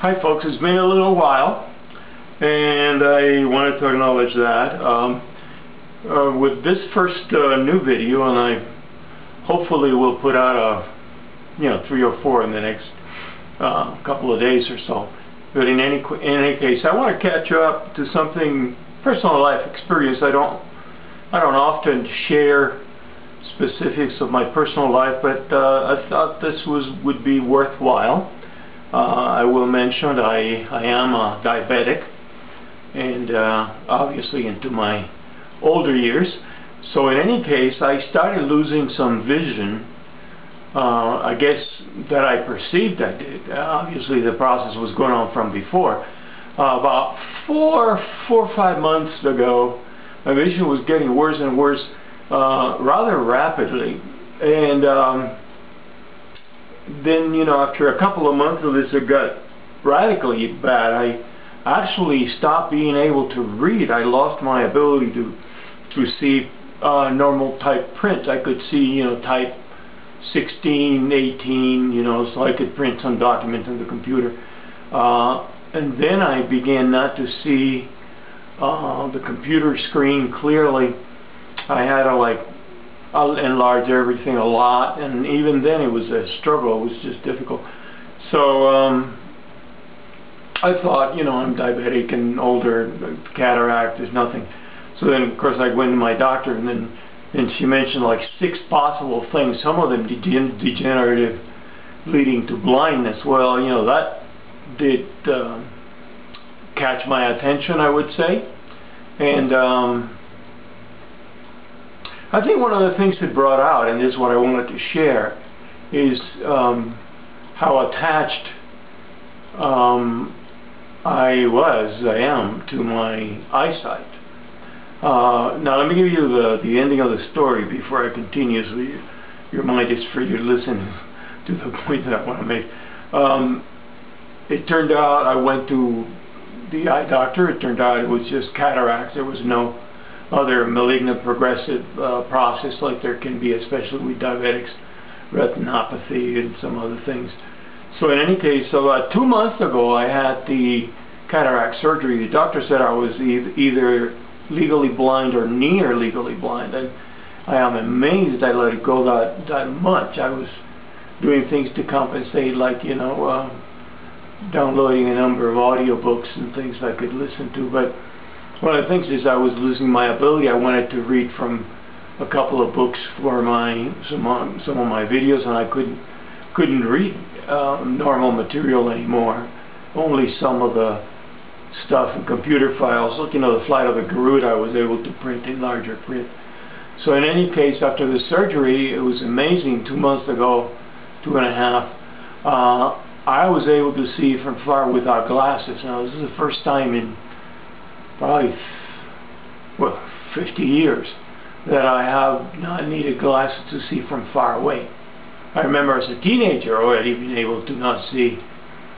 Hi folks, it's been a little while and I wanted to acknowledge that with this first new video, and I hopefully will put out 3 or 4 in the next couple of days or so. But in any case, I want to catch up to something personal life experience. I don't often share specifics of my personal life, but I thought this would be worthwhile. I will mention that I am a diabetic, and obviously into my older years. So in any case, I started losing some vision. I guess that I perceived I did. Obviously the process was going on from before. About 4 or 5 months ago, my vision was getting worse and worse rather rapidly. And then, after a couple of months of this, it got radically bad. I actually stopped being able to read. I lost my ability to see normal type print. I could see, type 16, 18, so I could print some documents on the computer. And then I began not to see the computer screen clearly. I had to I'll enlarge everything a lot, and even then it was a struggle. It was just difficult. So I thought, I'm diabetic and older, cataract is nothing. So then, of course, I went to my doctor, and then she mentioned 6 possible things, some of them degenerative, leading to blindness. Well, that did catch my attention, I would say. And I think one of the things that brought out, and this is what I wanted to share, is how attached I am to my eyesight. Now let me give you the ending of the story before I continue, so your mind is free to listen to the point that I want to make. It turned out I went to the eye doctor. It turned out it was just cataracts. There was no other malignant progressive process like there can be, especially with diabetics, retinopathy and some other things. So in any case, about 2 months ago I had the cataract surgery. The doctor said I was either legally blind or near legally blind, and I am amazed I let it go that much. I was doing things to compensate, downloading a number of audiobooks and things I could listen to, but one of the things is I was losing my ability. I wanted to read from a couple of books for some of my videos, and I couldn't read normal material anymore. Only some of the stuff in computer files, the Flight of the Garuda, I was able to print in larger print. So in any case, after the surgery, it was amazing. 2 months ago, 2.5, I was able to see from far without glasses. Now this is the first time in probably 50 years that I have not needed glasses to see from far away. I remember as a teenager already being able to not see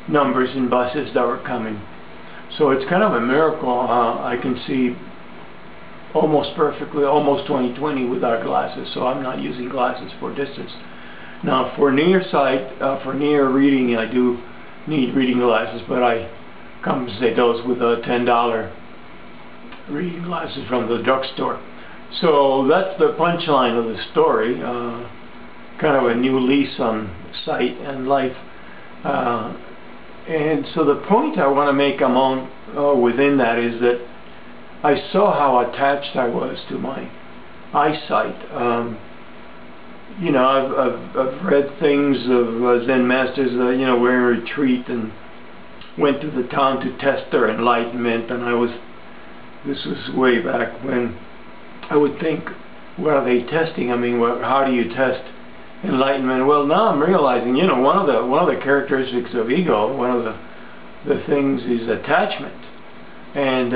numbers in buses that were coming. So it's kind of a miracle. I can see almost perfectly, almost 20/20 without glasses, so I'm not using glasses for distance. Now for near sight, for near reading, I do need reading glasses, but I compensate those with a $10 reading glasses from the drugstore. So that's the punchline of the story. Kind of a new lease on sight and life. And so the point I want to make within that is that I saw how attached I was to my eyesight. I've read things of Zen masters, were in retreat and went to the town to test their enlightenment, and this was way back when I would think, what are they testing? I mean, how do you test enlightenment? Well, now I'm realizing, one of the characteristics of ego, one of the things is attachment. And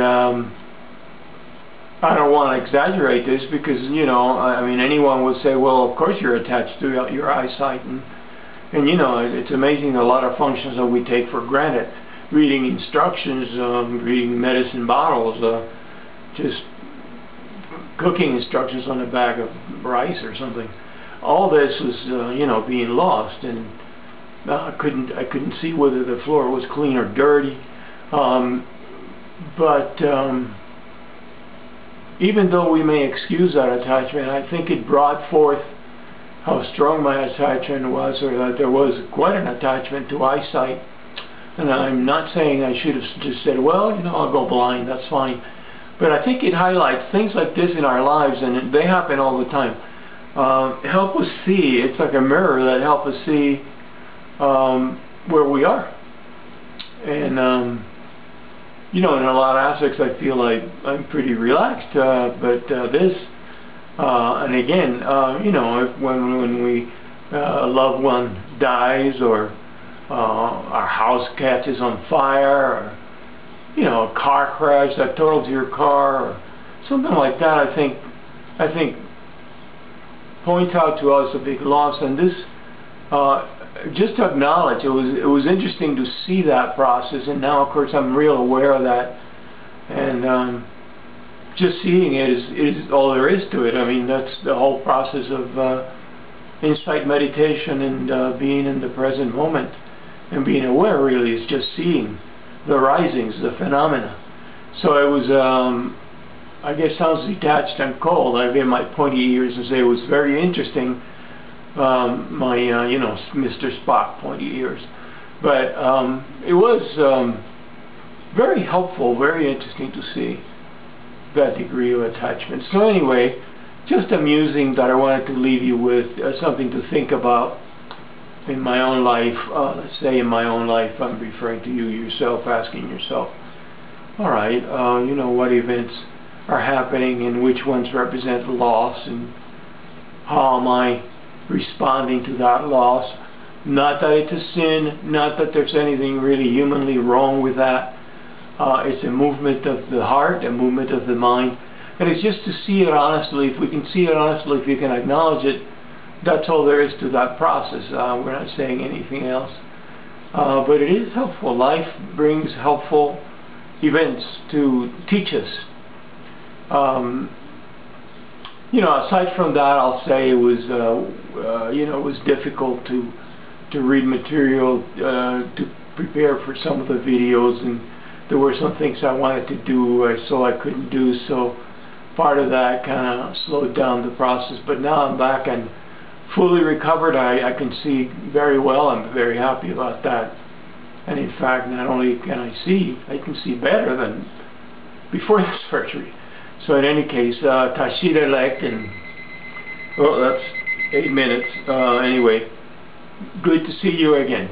I don't want to exaggerate this because, anyone would say, well, of course you're attached to your eyesight, and it's amazing a lot of functions that we take for granted. Reading instructions, reading medicine bottles, just cooking instructions on a bag of rice or something. All this was, being lost, and I couldn't see whether the floor was clean or dirty. But even though we may excuse that attachment, I think it brought forth how strong my attachment was, or that there was quite an attachment to eyesight. And I'm not saying I should have just said, well, you know, I'll go blind, that's fine. But I think it highlights things like this in our lives, and they happen all the time. Help us see. It's like a mirror that helps us see where we are. And you know, in a lot of aspects, I feel like I'm pretty relaxed. But this, and again, you know, when we a loved one dies, or our house catches on fire, or you know, a car crash that totals your car, or something like that, I think points out to us a big loss. And this, just to acknowledge, it was interesting to see that process, and now of course I'm real aware of that, and just seeing it is all there is to it. I mean, that's the whole process of insight meditation, and being in the present moment and being aware. Really, is just seeing the risings, the phenomena. So it was, I guess, sounds detached and cold. I've in my pointy ears and say it was very interesting. My you know, Mr. Spock pointy ears, but it was very helpful, very interesting to see that degree of attachment. So anyway, just amusing that I wanted to leave you with something to think about in my own life. Let's say in my own life, I'm referring to you yourself, asking yourself, all right, you know, what events are happening and which ones represent loss, and how am I responding to that loss? Not that it's a sin, not that there's anything really humanly wrong with that. It's a movement of the heart, a movement of the mind, and it's just to see it honestly. If we can see it honestly, if we can acknowledge it, that's all there is to that process. We're not saying anything else, but it is helpful. Life brings helpful events to teach us. You know, aside from that, I'll say it was, you know, it was difficult to read material, to prepare for some of the videos, and there were some things I wanted to do, so I couldn't do. So part of that kind of slowed down the process. But now I'm back and fully recovered. I can see very well. I'm very happy about that. And in fact, not only can I can see better than before the surgery. So in any case, Tashira elect, and well, that's 8 minutes. Anyway, good to see you again.